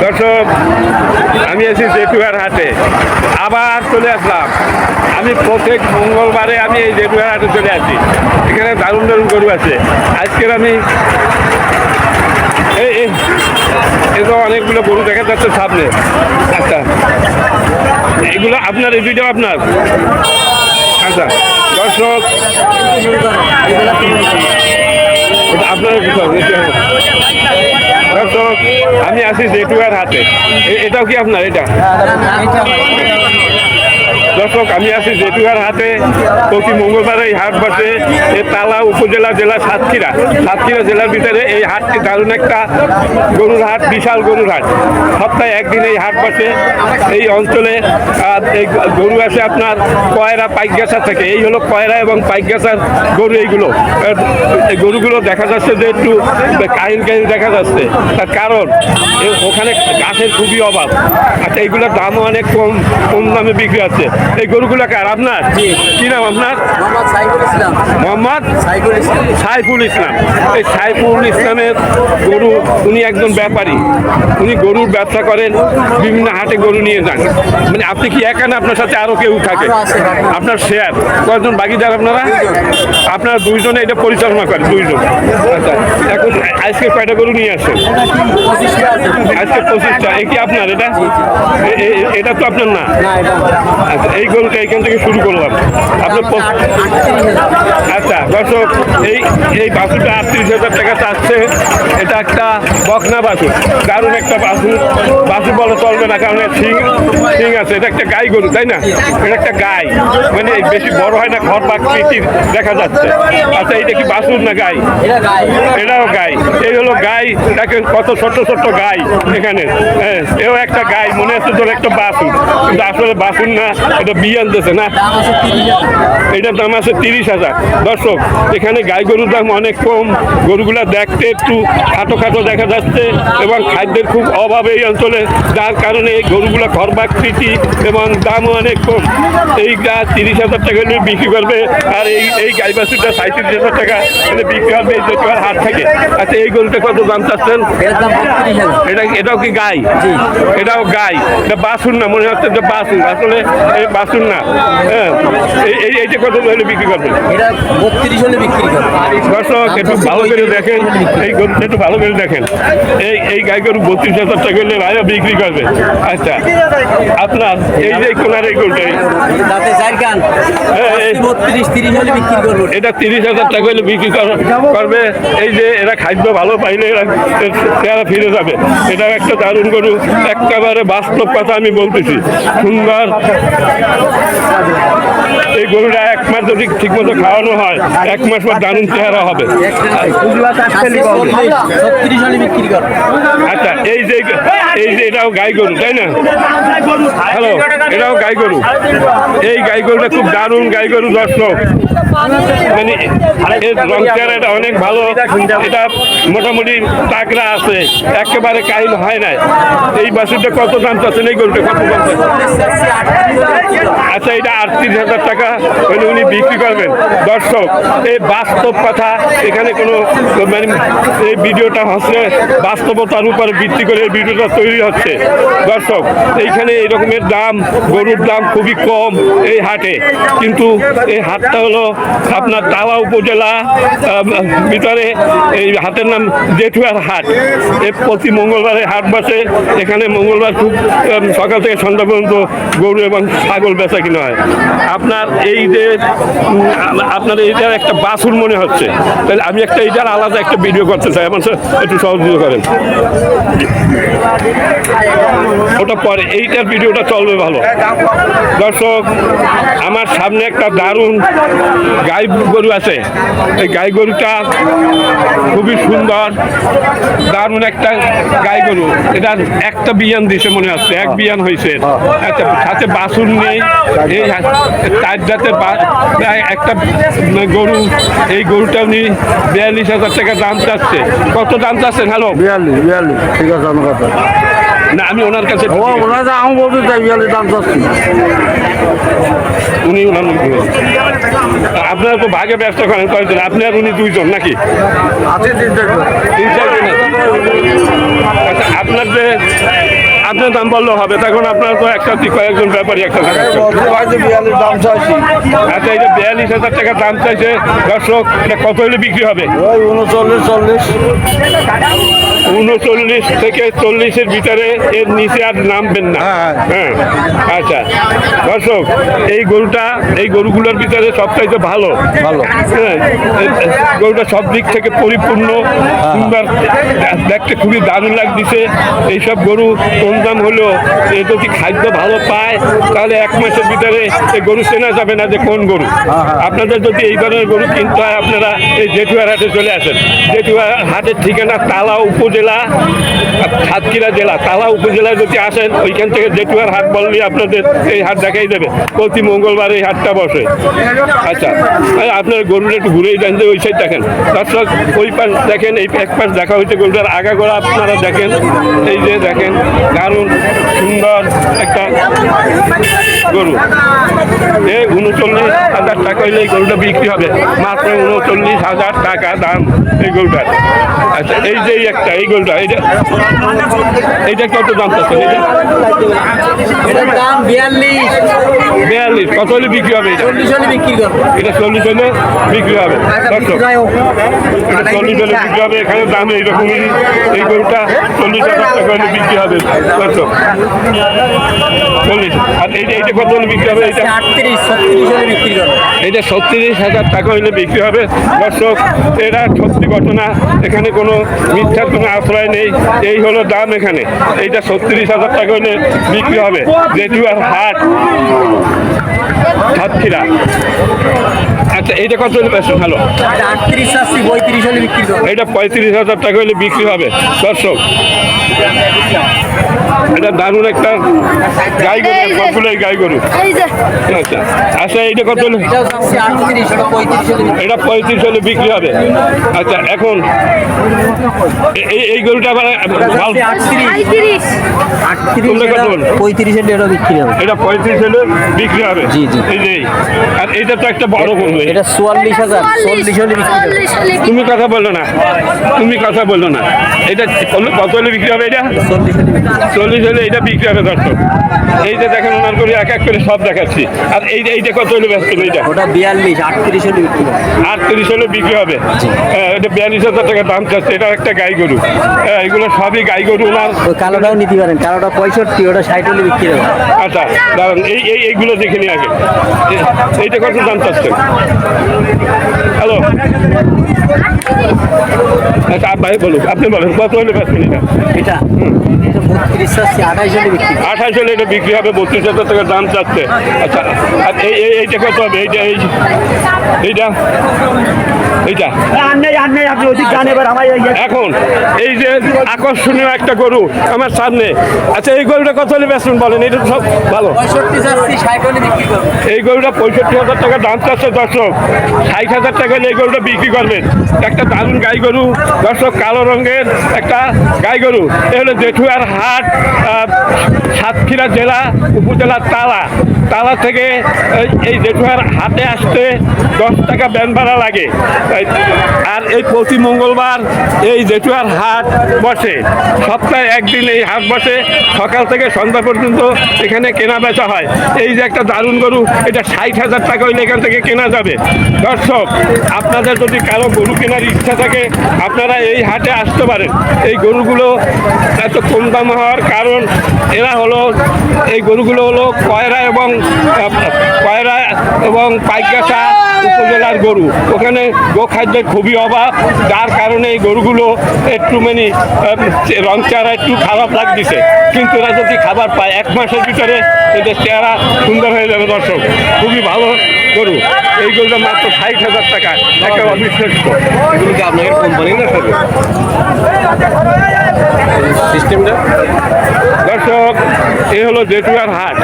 দর্শক, আমি আছি জেঠুয়ার হাটে, আবার চলে আসলাম। আমি প্রত্যেক মঙ্গলবারে আমি এই জেঠুয়ার হাটে চলে আসি। এখানে দারুণ দারুণ গরু আছে। আজকের আমি এই তো অনেকগুলো গরু দেখা যাচ্ছে সামনে। আচ্ছা, এগুলো আপনার, এই ভিডিও আপনার? আচ্ছা দর্শক, আপনার দর্শক, আমি আছি জেঠুয়ার হাটে। এটাও কি আপনার? এটা দর্শক, আমি আছি জেঠুয়ার হাটে। প্রতি মঙ্গলবার এই হাট বসে। এই তালা উপজেলা, জেলা সাতক্ষীরা জেলার ভিতরে এই হাটটি দারুণ একটা গরুর হাট, বিশাল গরুর হাট। সপ্তাহে একদিন এই হাট বসে। এই অঞ্চলে এই গরু আছে আপনার কয়রা, পাইকগাছা থেকে। এই হলো কয়রা এবং পাইকগাছার গরু। এইগুলো এই গরুগুলো দেখা যাচ্ছে যে একটু কাহিল দেখা যাচ্ছে। তার কারণ ওখানে গাছের খুবই অভাব। আচ্ছা, এইগুলোর দামও অনেক কম দামে বিক্রি হচ্ছে। এই গরুগুলো কার? আপনার? কি নাম আপনার? মোহাম্মদ সাইফুল ইসলাম। এই সাইফুল ইসলামের গরু, উনি একজন ব্যাপারী। উনি গরুর ব্যবসা করেন, বিভিন্ন হাটে গরু নিয়ে যান। মানে আপনি কি একা না আপনার সাথে আরো কেউ থাকে? আপনার শেয়ার কয়জন ভাগিদার আপনারা? আপনারা দুইজনে এটা পরিচালনা করেন, দুইজন। আচ্ছা, এখন আজকে কয়টা গরু নিয়ে আসেন? আজকে 25টা। এই কি আপনার? এটা তো আপনার না। আচ্ছা, এই গরুটা এইখান থেকে শুরু করলাম। আপনার আচ্ছা দর্শক, এই বাছুরটা 38,000 টাকা চাচ্ছে। এটা একটা বকনা বাছুর, দারুণ একটা বাছুর বলে চলবে না, কারণ সিং আছে। এটা একটা গাই গরু, তাই না? এটা একটা গাই, মানে বেশি বড় হয় না, ঘর বাকৃতির দেখা যাচ্ছে। আচ্ছা, এইটা কি বাছুর না গাই? এটাও গাই। এই হলো গাই। দেখেন কত ছোট্ট ছোট্ট গাই এখানে। হ্যাঁ, এও একটা গাই, মনে হচ্ছে তোর একটা বাছুর, কিন্তু আসলে বাছুর না, এটা বিয়ে আনতেছে না। এটার দাম আছে 30,000। দর্শক, এখানে গাই গরুর দাম অনেক কম। গরুগুলা দেখতে একটু খাটো দেখা যাচ্ছে এবং খাদ্যের খুব অভাব এই অঞ্চলে, যার কারণে এই গরুগুলো ঘরবাকৃতি এবং দামও অনেক কম। এইটা 30,000 টাকা নিয়ে বিক্রি করবে, আর এই গাই বাছুরটা 37,000 টাকা বিক্রি হবে এই জেঠুয়ার হাট থেকে। আচ্ছা, এই গরুটা কত দাম চাচ্ছেন? এটাও কি গাই? এটাও গাই। এটা বাছুর না, মনে হচ্ছে যে বাছুর, আসলে এই বাছুর না। হ্যাঁ, এইটা কত হলে বিক্রি করবেন? 32 হলে বিক্রি করবেন। দর্শক, একটু ভালো করে দেখেন, এই গরুটা একটু ভালো করে দেখেন। এই গাই গরু 32,000 টাকা হলে ভাইয়া বিক্রি করবে। আচ্ছা, আপনার এই যে কোনার এই গরুটা, এটা 30,000 টাকা হলে বিক্রি করবে। এই যে এরা খাদ্য ভালো পাইলে এরা ফিরে যাবে। এটাও একটা দারুণ গরু, একেবারে বাস্তব কথা আমি বলতেছি, সুন্দর। এই গরুটা 1 মাস যদি ঠিক মতো খাওয়ানো হয়, 1 মাস পর দারুণ চেহারা হবে। আচ্ছা, এই যে এটাও গাই গরু, তাই না? হ্যালো, এটাও গাই গরু। এই গাই গরুটা খুব দারুণ গাই গরু। দর্শক, মানে এর রং চেহারাটা অনেক ভালো। এটা মোটামুটি টাকরা আছে, একেবারে কাইল হয় না। এই বাছুরটা কত দাম চাচ্ছেন? এই গরুটা কত দাম চাচ্ছেন? আচ্ছা, এটা 38,000 টাকা হলে উনি বিক্রি করবেন। দর্শক, এই বাস্তব কথা, এখানে কোনো মানে এই ভিডিওটা হচ্ছে বাস্তবতার উপর ভিত্তি করে এই ভিডিওটা তৈরি হচ্ছে। দর্শক, এইখানে এই রকমের দাম, গরুর দাম খুবই কম এই হাটে। কিন্তু এই হাটটা হলো আপনার তালা উপজেলা ভিতরে। এই হাটের নাম জেঠুয়ার হাট। প্রতি মঙ্গলবারে হাট বসে। এখানে মঙ্গলবার খুব সকাল থেকে সন্ধ্যা পর্যন্ত গরু এবং ছাগল বেচা কিনা হয়। আপনার এই যে আপনার এইটার একটা বাছুর মনে হচ্ছে, তাহলে আমি একটা এইটার আলাদা একটা ভিডিও করতে চাই। আমার একটু সহযোগিতা করেন। ওটা পরে, এইটার ভিডিওটা চলবে ভালো। দর্শক, আমার সামনে একটা দারুণ গাই গরু আছে। এই গাই গরুটা খুবই সুন্দর, দারুণ একটা গাই গরু। এটার একটা বিয়ান দিছে মনে হচ্ছে, এক বিয়ান হয়েছে। আচ্ছা, সাথে বাছুর নেই। এই 4 জাতের একটা গরু। এই গরুটা উনি 42,000 টাকা দাম চাচ্ছে। কত দাম চাচ্ছেন? হ্যালো, 42 ঠিক আছে। আমার কথা না, আমি ওনার কাছে আমি বলতে চাই 42 দাম চাচ্ছি। উনি আপনার তো ভাগে ব্যবসা করেন কয়েকজন? আপনি আর উনি দুইজন নাকি? আছে 3 3-4 জন। আচ্ছা, আপনার যে আপনার দাম বললেও হবে তখন আপনার তো একসাথে কয়েকজন ব্যাপারী একসাথে থাকছে। 42 দাম চাইছি। আচ্ছা এই যে 42,000 টাকা দাম চাইছে দর্শক, এটা কত হলে বিক্রি হবে? ওই 39 40। 39 থেকে 40-এর ভিতরে, এর নিচে আর নামবেন না। হ্যাঁ আচ্ছা দর্শক, এই গরুগুলোর ভিতরে সবচাইতে ভালো ভালো। হ্যাঁ গরুটা সব দিক থেকে পরিপূর্ণ সুন্দর, দেখতে খুবই দারুণ লাগতেছে। এইসব গরু কোন দাম হলো, এ যদি খাদ্য ভালো পায় তাহলে 1 মাসের ভিতরে এই গরু চেনা যাবে না যে কোন গরু। আপনাদের যদি এই ধরনের গরু কিনতে হয় আপনারা এই জেঠুয়ার হাটে চলে আসেন। জেঠুয়ার হাটের ঠিকানা তালা উপজেলা, সাতক্ষীরা জেলা। তালা উপজেলায় যদি আসেন ওইখান থেকে জেঠুয়ার হাট বললেই আপনাদের এই হাট দেখাই দেবে। প্রতি মঙ্গলবার এই হাটটা বসে। আচ্ছা আপনার গরুটা একটু ঘুরেই দেন যে ওই সাইড দেখেন দর্শক, ওই পাশ দেখেন, এই এক পাশ দেখা হয়েছে গরুটার আগাগোড়া আপনারা দেখেন। এই যে দেখেন দারুণ সুন্দর একটা গরু। এই 39,000 টাকা হইলে এই গরুটা বিক্রি হবে, মাত্র 39,000 টাকা দাম এই গরুটার। আচ্ছা এই যে একটা এই গরুটা, এইটা কত দাম চাচ্ছেন? এটার দাম 42 42 কত হলে বিক্রি হবে? এটা 40 হলে বিক্রি করবো। এটা 40 হলে বিক্রি হবে দর্শক, এটা 40 হলে বিক্রি হবে। এখানে দাম এইরকমই, এই গরুটা 40,000 টাকা হলে বিক্রি হবে দর্শক। 40 আর এইটা কত হলে বিক্রি হবে? এইটা 38 36 হলে বিক্রি করবো। এটা 36,000 টাকা হলে বিক্রি হবে দর্শক। এটা সত্যি ঘটনা, এখানে কোনো মিথ্যার কোনো আশ্রয় নেই। এই হলো দাম এখানে। এইটা 36,000 টাকা হলে বিক্রি হবে। জেঠুয়ার হাট, সাতক্ষীরা। আচ্ছা এইটা কত হলে বেশি ভালো? এটা 38 আসছি 35 হলে বিক্রি করবো। এটা 35,000 টাকা হলে বিক্রি হবে দর্শক। এটা দারুণ একটা গাই গরু, সবগুলো গাই গরু। আচ্ছা আচ্ছা এইটা কত হলে? এটাও চাচ্ছি 38, ওটা 35 হলে বিক্রি এটা 35 হলে বিক্রি হবে। আচ্ছা এখন এই গরুটা আবার ভালো, 38 তোমরা কত বলো? 35 হলে এটা বিক্রি হবে। এটা 35 হলে বিক্রি হবে। জি, জি। এই যে আর এইটা তো একটা বড় গরু। এটা 44,000 40 হলে বিক্রি হবে। তুমি কথা বললো না, তুমি কথা বললো না। এটা কত হলে বিক্রি হবে? এটা 40 হলে বিক্রি হবে। 40 হলে এটা বিক্রি হবে দর্শক। এই যে দেখেন ওনার করে এক এক করে সব দেখাচ্ছি। আর এইটা কত হলে ব্যস্ত? এইটা ওটা 42 38 হলে বিক্রি হবে। 38 হলে বিক্রি হবে। হ্যাঁ এটা 42,000 টাকা দাম চাচ্ছে। এটা একটা গাই গরু। হ্যাঁ এগুলো সবই গাই গরু ওনার। ওই কালোটাও নিতে পারেন, কালোটা 65 ওটা 60 হলে বিক্রি হবে। আচ্ছা দাঁড়ান, এইগুলো দেখে নিয়ে আগে। এইটা কত দাম চাচ্ছেন? হ্যালো আচ্ছা ভাই বলুন, আপনি বলেন কত হলে ব্যস্ত? এটা এটা 32 আসছে 28 হলে বিক্রি হবে। 28 হলে এটা বিক্রি হবে। 32,000 টাকা দাম চাচ্ছে। আচ্ছা আর এইটা কত হবে? এইটা এখন এই যে আকর্ষণীয় একটা গরু আমার সামনে। আচ্ছা এই গরুটা কত হলে বেচবেন বলেন? এটা তো সব ভালো। 65 আসছে 60 হলে বিক্রি করবে। এই গরুটা 65,000 টাকা দাম চাচ্ছে দর্শক। 60,000 টাকা হলে এই গরুটা বিক্রি করবেন। একটা দারুণ গাই গরু দর্শক, কালো রঙের একটা গাই গরু। এ হলো জেঠুয়ার হাট, সাতক্ষীরা জেলা, উপজেলার তালা থেকে এই জেঠুয়ার হাটে আসতে 10 টাকা ব্যান ভাড়া লাগে। আর এই প্রতি মঙ্গলবার এই জেঠুয়ার হাট বসে। সপ্তাহে একদিন এই হাট বসে, সকাল থেকে সন্ধ্যা পর্যন্ত এখানে কেনা বেচা হয়। এই যে একটা দারুণ গরু, এটা 60,000 টাকা হইলে এখান থেকে কেনা যাবে দর্শক। আপনাদের যদি কারো গরু কেনার ইচ্ছা থাকে আপনারা এই হাটে আসতে পারেন। এই গরুগুলো এত কম দাম হওয়ার কারণ এই গরুগুলো হলো কয়রা এবং পাইকগাছা উপজেলার গরু। ওখানে গোখাদ্যের খুবই অভাব, যার কারণে এই গরুগুলো একটু রং চেহারা একটু খারাপ লাগতেছে। কিন্তু এরা যদি খাবার পায় 1 মাসের ভিতরে এদের চেহারা সুন্দর হয়ে যাবে দর্শক। খুবই ভালো গরু। এই গরুটা মাত্র 60,000 টাকা, একটা অবিশ্বাস্য। এগুলো কি আপনাদের কোম্পানি না স্যার সিস্টেমটা? দর্শক এই হলো জেঠুয়ার হাট।